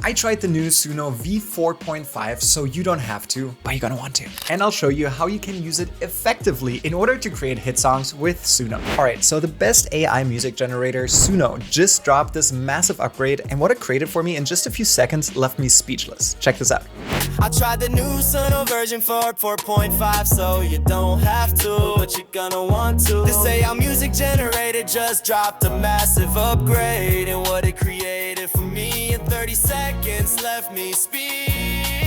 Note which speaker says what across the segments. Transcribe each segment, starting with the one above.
Speaker 1: I tried the new Suno V4.5, so you don't have to, but you're gonna want to. And I'll show you how you can use it effectively in order to create hit songs with Suno. Alright, so the best AI music generator, Suno, just dropped this massive upgrade, and what it created for me in just a few seconds left me speechless. Check this out.
Speaker 2: I tried the new Suno version 4.5, so you don't have to, but you're gonna want to. This AI music generator just dropped a massive upgrade, and what it created for me in 30 seconds left me speechless.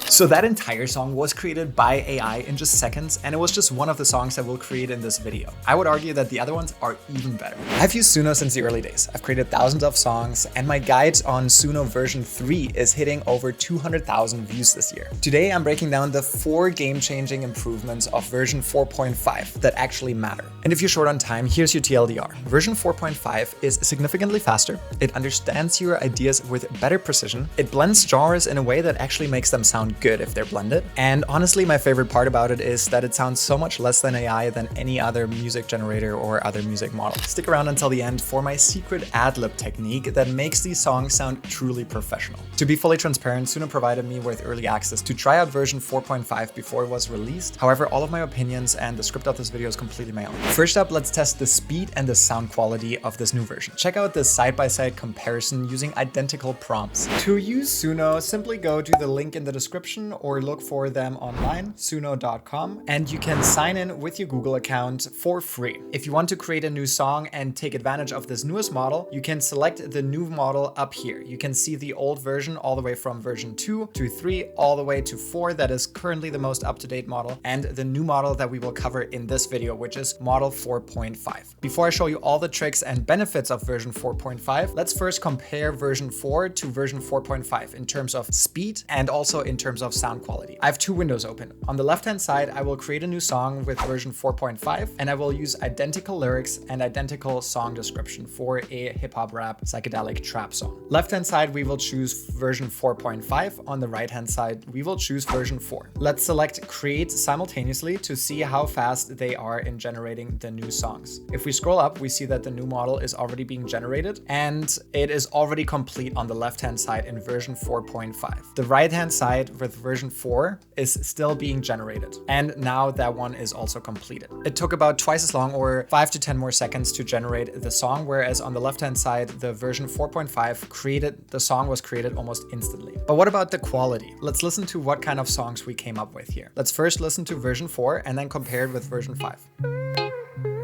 Speaker 1: So that entire song was created by AI in just seconds, and it was just one of the songs that we'll create in this video. I would argue that the other ones are even better. I've used Suno since the early days. I've created thousands of songs, and my guide on Suno version 3 is hitting over 200,000 views this year. Today, I'm breaking down the 4 game-changing improvements of version 4.5 that actually matter. And if you're short on time, here's your TLDR. Version 4.5 is significantly faster. It understands your ideas with better precision. It blends genres in a way that actually makes them sound good if they're blended. And honestly, my favorite part about it is that it sounds so much less than AI than any other music generator or other music model. Stick around until the end for my secret ad-lib technique that makes these songs sound truly professional. To be fully transparent, Suno provided me with early access to try out version 4.5 before it was released. However, all of my opinions and the script of this video is completely my own. First up, let's test the speed and the sound quality of this new version. Check out this side-by-side comparison using identical prompts. To use Suno, simply go to the link in the description or look for them online, suno.com, and you can sign in with your Google account for free. If you want to create a new song and take advantage of this newest model, you can select the new model up here. You can see the old version all the way from version 2 to 3 all the way to 4, that is currently the most up-to-date model, and the new model that we will cover in this video, which is model 4.5. Before I show you all the tricks and benefits of version 4.5, let's first compare version 4 to version 4.5 in terms of speed and also in terms of sound quality. I have 2 windows open. On the left-hand side, I will create a new song with version 4.5, and I will use identical lyrics and identical song description for a hip-hop rap psychedelic trap song. Left-hand side, we will choose version 4.5. On the right-hand side, we will choose version 4. Let's select create simultaneously to see how fast they are in generating the new songs. If we scroll up, we see that the new model is already being generated, and it is already complete on the left-hand side in version 4.5. The right-hand side with version 4 is still being generated, and now that one is also completed. It took about twice as long, or 5 to 10 more seconds, to generate the song, whereas on the left-hand side, the version 4.5 the song was created almost instantly. But what about the quality? Let's listen to what kind of songs we came up with here. Let's first listen to version 4 and then compare it with version 5.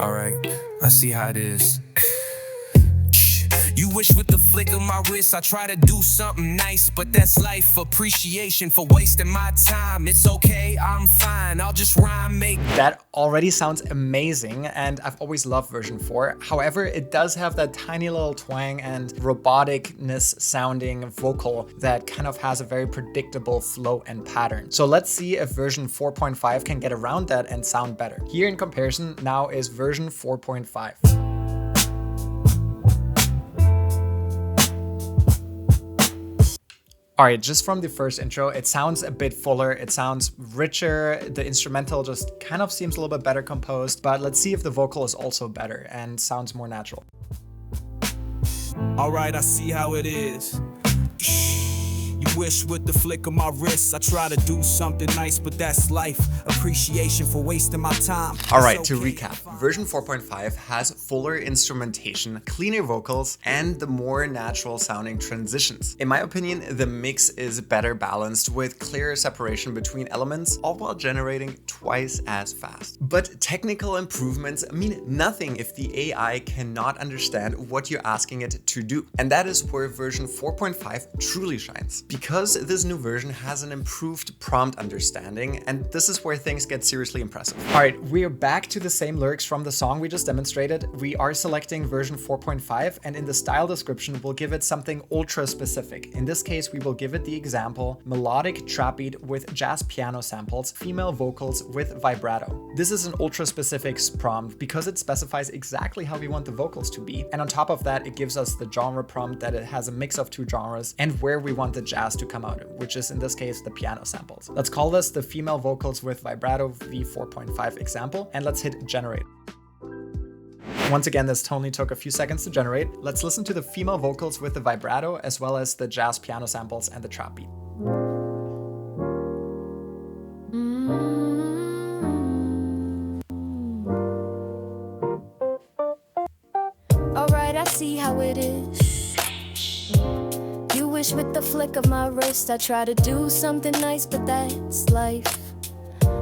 Speaker 2: Alright, I see how it is. You wish with the flick of my wrist I try to do something nice, but that's life. Appreciation for wasting my time. It's okay, I'm fine, I'll just rhyme, make.
Speaker 1: That already sounds amazing, and I've always loved version 4. However, it does have that tiny little twang and roboticness sounding vocal that kind of has a very predictable flow and pattern. So let's see if version 4.5 can get around that and sound better. Here in comparison now is version 4.5. All right, just from the first intro, it sounds a bit fuller, it sounds richer, the instrumental just kind of seems a little bit better composed, but let's see if the vocal is also better and sounds more natural.
Speaker 2: All right, I see how it is. You wish with the flick of my wrist I try to do something nice, but that's life. Appreciation for wasting my time.
Speaker 1: All right, to recap, version 4.5 has fuller instrumentation, cleaner vocals, and the more natural sounding transitions. In my opinion, the mix is better balanced with clearer separation between elements, all while generating twice as fast. But technical improvements mean nothing if the AI cannot understand what you're asking it to do. And that is where version 4.5 truly shines. Because this new version has an improved prompt understanding, and this is where things get seriously impressive. All right, we're back to the same lyrics from the song we just demonstrated. We are selecting version 4.5, and in the style description, we'll give it something ultra specific. In this case, we will give it the example, melodic trap beat with jazz piano samples, female vocals with vibrato. This is an ultra specific prompt because it specifies exactly how we want the vocals to be. And on top of that, it gives us the genre prompt that it has a mix of 2 genres and where we want the jazz to come out of, which is in this case the piano samples. Let's call this the female vocals with vibrato V4.5 example, and let's hit generate. Once again, this only took a few seconds to generate. Let's listen to the female vocals with the vibrato, as well as the jazz piano samples and the trap beat.
Speaker 3: Alright, I see how it is. You wish with the flick of my wrist I try to do something nice, but that's life.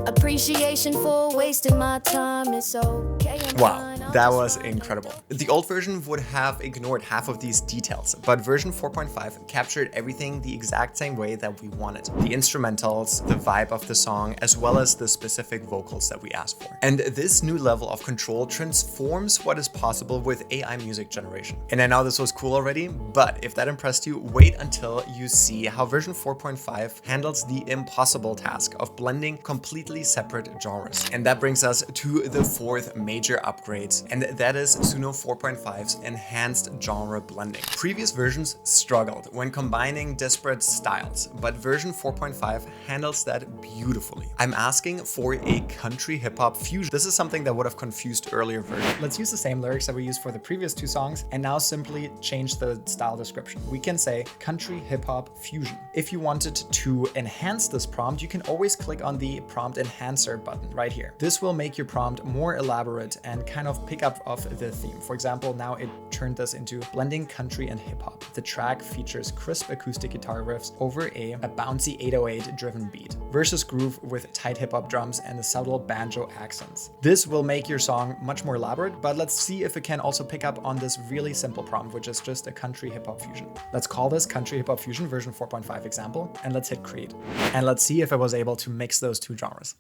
Speaker 3: Appreciation for wasting my time, it's okay.
Speaker 1: Wow, that was incredible. The old version would have ignored half of these details, but version 4.5 captured everything the exact same way that we wanted. The instrumentals, the vibe of the song, as well as the specific vocals that we asked for. And this new level of control transforms what is possible with AI music generation. And I know this was cool already, but if that impressed you, wait until you see how version 4.5 handles the impossible task of blending completely separate genres. And that brings us to the fourth major upgrade, and that is Suno 4.5's enhanced genre blending. Previous versions struggled when combining disparate styles, but version 4.5 handles that beautifully. I'm asking for a country hip-hop fusion. This is something that would have confused earlier versions. Let's use the same lyrics that we used for the previous two songs and now simply change the style description. We can say country hip-hop fusion. If you wanted to enhance this prompt, you can always click on the prompt enhancer button right here. This will make your prompt more elaborate and kind of pick up of the theme. For example, now it turned this into blending country and hip hop. The track features crisp acoustic guitar riffs over a bouncy 808 driven beat versus groove with tight hip hop drums and the subtle banjo accents. This will make your song much more elaborate, but let's see if it can also pick up on this really simple prompt, which is just a country hip hop fusion. Let's call this country hip hop fusion version 4.5 example, and let's hit create. And let's see if I was able to mix those two genres.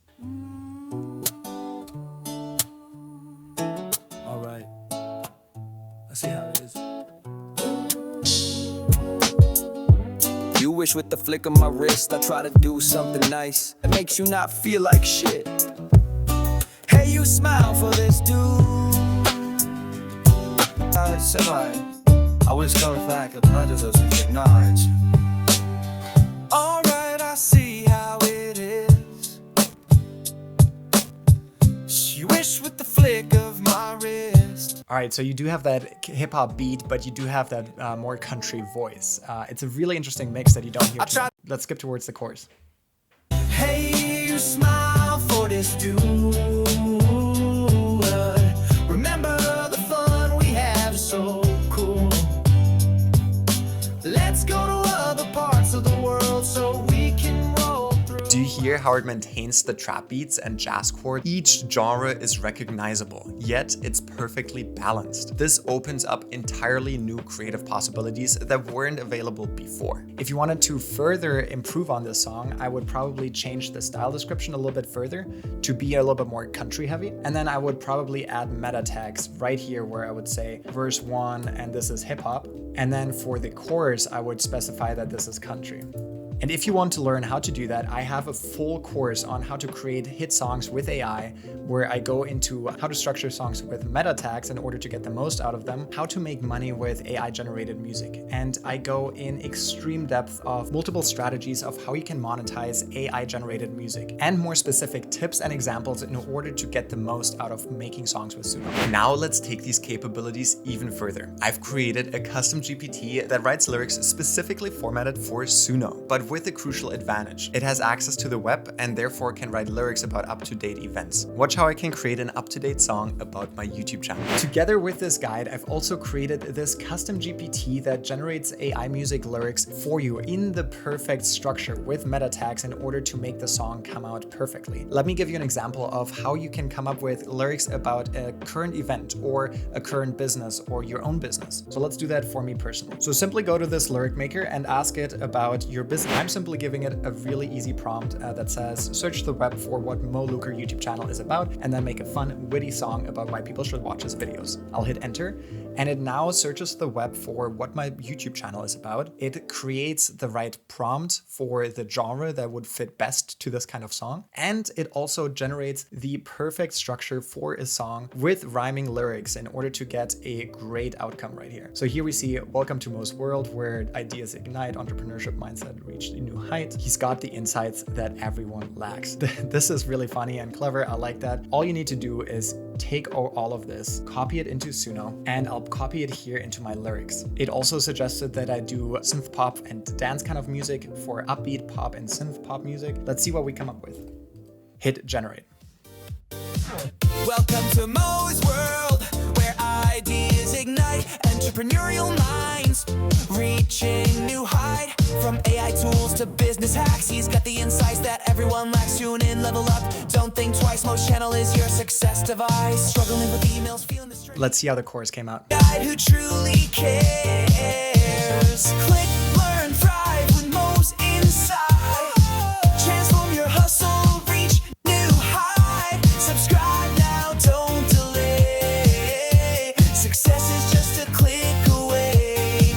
Speaker 2: Alright, I see how it is. You wish with the flick of my wrist I try to do something nice that makes you not feel like shit. Hey, you smile for this dude. I was coming back, I deserve some acknowledge. Alright, I see how it is. You wish with the flick of my wrist.
Speaker 1: All right, so you do have that hip hop beat, but you do have that more country voice. It's a really interesting mix that you don't hear. Let's skip towards the chorus.
Speaker 2: Hey, you smile for this dude. Remember the fun we have, so cool. Let's go to other parts of the world so we can roll through.
Speaker 1: Do you hear how it maintains the trap beats and jazz chords? Each genre is recognizable, yet it's perfectly balanced. This opens up entirely new creative possibilities that weren't available before. If you wanted to further improve on this song, I would probably change the style description a little bit further to be a little bit more country heavy. And then I would probably add meta tags right here where I would say verse 1 and this is hip hop. And then for the chorus, I would specify that this is country. And if you want to learn how to do that, I have a full course on how to create hit songs with AI, where I go into how to structure songs with meta tags in order to get the most out of them, how to make money with AI generated music. And I go in extreme depth of multiple strategies of how you can monetize AI generated music and more specific tips and examples in order to get the most out of making songs with Suno. Now let's take these capabilities even further. I've created a custom GPT that writes lyrics specifically formatted for Suno, but with a crucial advantage. It has access to the web and therefore can write lyrics about up-to-date events. Watch how I can create an up-to-date song about my YouTube channel. Together with this guide, I've also created this custom GPT that generates AI music lyrics for you in the perfect structure with meta tags in order to make the song come out perfectly. Let me give you an example of how you can come up with lyrics about a current event or a current business or your own business. So let's do that for me personally. So simply go to this lyric maker and ask it about your business. I'm simply giving it a really easy prompt that says, search the web for what Mo Luker YouTube channel is about, and then make a fun, witty song about why people should watch his videos. I'll hit enter, and it now searches the web for what my YouTube channel is about. It creates the right prompt for the genre that would fit best to this kind of song. And it also generates the perfect structure for a song with rhyming lyrics in order to get a great outcome right here. So here we see, welcome to Mo's world, where ideas ignite, entrepreneurship mindset reached a new height. He's got the insights that everyone lacks. This is really funny and clever. I like that. All you need to do is take all of this, copy it into Suno, and I'll copy it here into my lyrics. It also suggested that I do synth pop and dance kind of music for upbeat pop and synth pop music. Let's see what we come up with. Hit generate.
Speaker 2: Welcome to Mo's world, where ideas ignite entrepreneurial minds, reaching new height. From AI tools to business hacks, he's got the insights that everyone lacks. Tune in, level up, don't think twice. Mo's channel is your success device. Struggling with emails, feeling the strain.
Speaker 1: Let's see how the chorus came out.
Speaker 2: Guide who truly cares. Click, learn, thrive with Mo's inside. Transform your hustle, reach new height. Subscribe now, don't delay. Success is just a click away.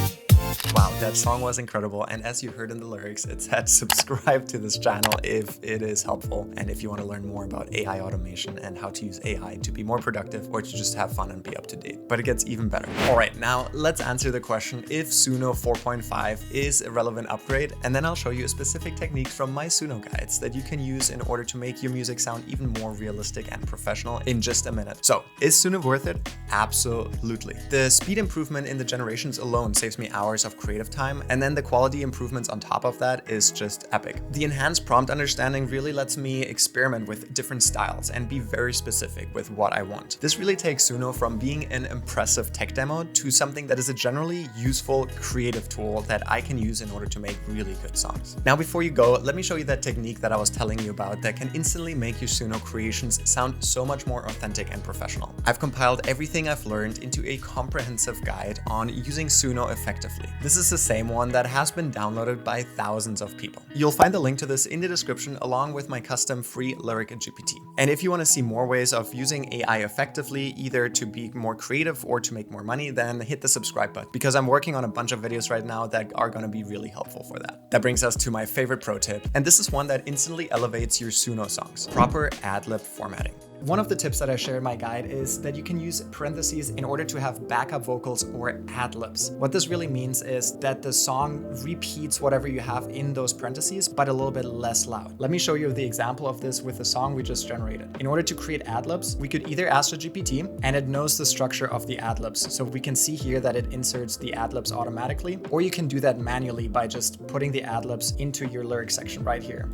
Speaker 1: Wow, that song was incredible, and as you heard in the lyrics, it said subscribe to this channel if it is helpful and if you want to learn more about AI automation and how to use AI to be more productive or to just have fun and be up to date. But it gets even better. All right, now let's answer the question if Suno 4.5 is a relevant upgrade, and then I'll show you a specific technique from my Suno guides that you can use in order to make your music sound even more realistic and professional in just a minute. So, is Suno worth it? Absolutely. The speed improvement in the generations alone saves me hours of creative time, and then the quality improvements on top of that is just epic. The enhanced prompt understanding really lets me experiment with different styles and be very specific with what I want. This really takes Suno from being an impressive tech demo to something that is a generally useful creative tool that I can use in order to make really good songs. Now, before you go, let me show you that technique that I was telling you about that can instantly make your Suno creations sound so much more authentic and professional. I've compiled everything I've learned into a comprehensive guide on using Suno effectively. This is the same one that has been downloaded by thousands of people. You'll find the link to this in the description along with my custom free lyric GPT. And if you want to see more ways of using AI effectively, either to be more creative or to make more money, then hit the subscribe button, because I'm working on a bunch of videos right now that are going to be really helpful for that. That brings us to my favorite pro tip, and this is one that instantly elevates your Suno songs: proper ad-lib formatting. One of the tips that I share in my guide is that you can use parentheses in order to have backup vocals or ad-libs. What this really means is that the song repeats whatever you have in those parentheses, but a little bit less loud. Let me show you the example of this with the song we just generated. In order to create ad-libs, we could either ask the GPT, and it knows the structure of the ad-libs. So we can see here that it inserts the ad-libs automatically, or you can do that manually by just putting the ad-libs into your lyric section right here.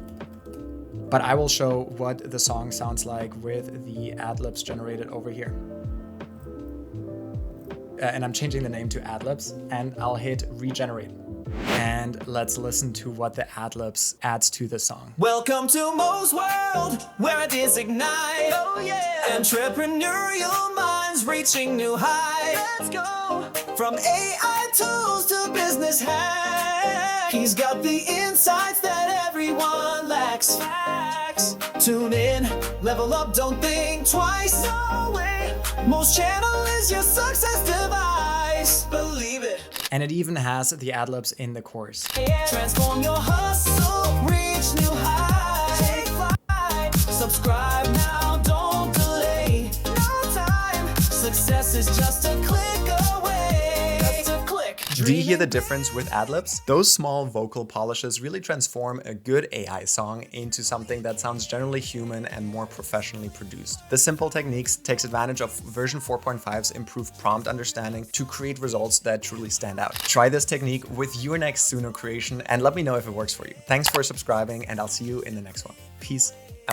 Speaker 1: But I will show what the song sounds like with the ad-libs generated over here. And I'm changing the name to ad-libs, and I'll hit regenerate. And let's listen to what the ad-libs adds to the song.
Speaker 2: Welcome to Mo's world, where ideas ignite. Oh yeah. Entrepreneurial minds reaching new heights. Let's go. From AI tools to business hacks, he's got the insights that everyone lacks. Facts. Tune in, level up, don't think twice. No way. Mo's channel is your success device. Believe it.
Speaker 1: And it even has the ad-libs in the chorus.
Speaker 2: Transform your hustle, reach new heights. Take flight, subscribe now, don't delay. No time, success is just a click away. Just a click.
Speaker 1: Do you hear the difference with ad-libs? Those small vocal polishes really transform a good AI song into something that sounds generally human and more professionally produced. The simple techniques takes advantage of version 4.5's improved prompt understanding to create results that truly stand out. Try this technique with your next Suno creation and let me know if it works for you. Thanks for subscribing, and I'll see you in the next one. Peace.